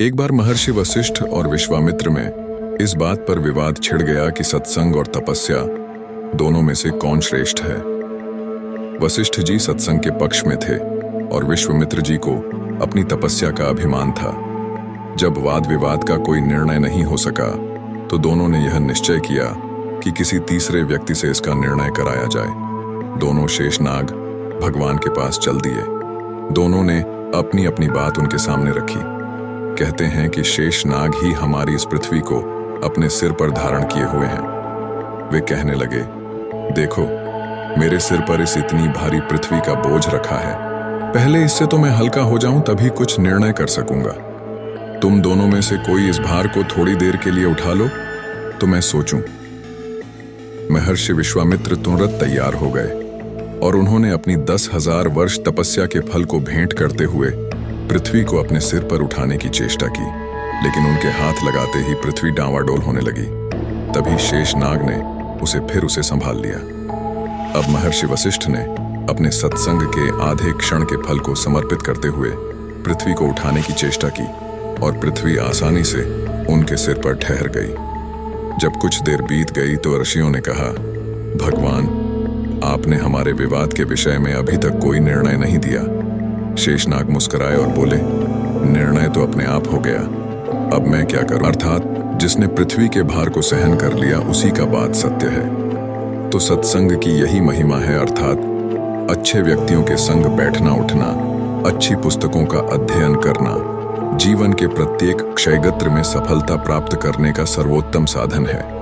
एक बार महर्षि वशिष्ठ और विश्वामित्र में इस बात पर विवाद छिड़ गया कि सत्संग और तपस्या दोनों में से कौन श्रेष्ठ है। वशिष्ठ जी सत्संग के पक्ष में थे और विश्वामित्र जी को अपनी तपस्या का अभिमान था। जब वाद विवाद का कोई निर्णय नहीं हो सका तो दोनों ने यह निश्चय किया कि किसी तीसरे व्यक्ति से इसका निर्णय कराया जाए। दोनों शेषनाग भगवान के पास चल दिए। दोनों ने अपनी अपनी बात उनके सामने रखी। कहते हैं कि शेषनाग ही हमारी इस पृथ्वी को अपने सिर पर धारण किए हुए हैं। वे कहने लगे, देखो, मेरे सिर पर इस इतनी भारी पृथ्वी का बोझ रखा है। पहले इससे तो मैं हल्का हो जाऊं तभी कुछ निर्णय कर सकूंगा। तुम दोनों में से कोई इस भार को थोड़ी देर के लिए उठा लो तो मैं सोचूं। महर्षि विश्वामित्र तुरंत तैयार हो गए और उन्होंने अपनी 10,000 वर्ष तपस्या के फल को भेंट करते हुए पृथ्वी को अपने सिर पर उठाने की चेष्टा की, लेकिन उनके हाथ लगाते ही पृथ्वी डांवाडोल होने लगी। तभी शेषनाग ने उसे संभाल लिया। अब महर्षि वशिष्ठ ने अपने सत्संग के आधे क्षण के फल को समर्पित करते हुए पृथ्वी को उठाने की चेष्टा की और पृथ्वी आसानी से उनके सिर पर ठहर गई। जब कुछ देर बीत गई तो ऋषियों ने कहा, भगवान, आपने हमारे विवाद के विषय में अभी तक कोई निर्णय नहीं दिया। शेषनाग मुस्कुराए और बोले, निर्णय तो अपने आप हो गया, अब मैं क्या करूं? अर्थात जिसने पृथ्वी के भार को सहन कर लिया उसी का बात सत्य है। तो सत्संग की यही महिमा है, अर्थात अच्छे व्यक्तियों के संग बैठना उठना, अच्छी पुस्तकों का अध्ययन करना जीवन के प्रत्येक क्षयगत्र में सफलता प्राप्त करने का सर्वोत्तम साधन है।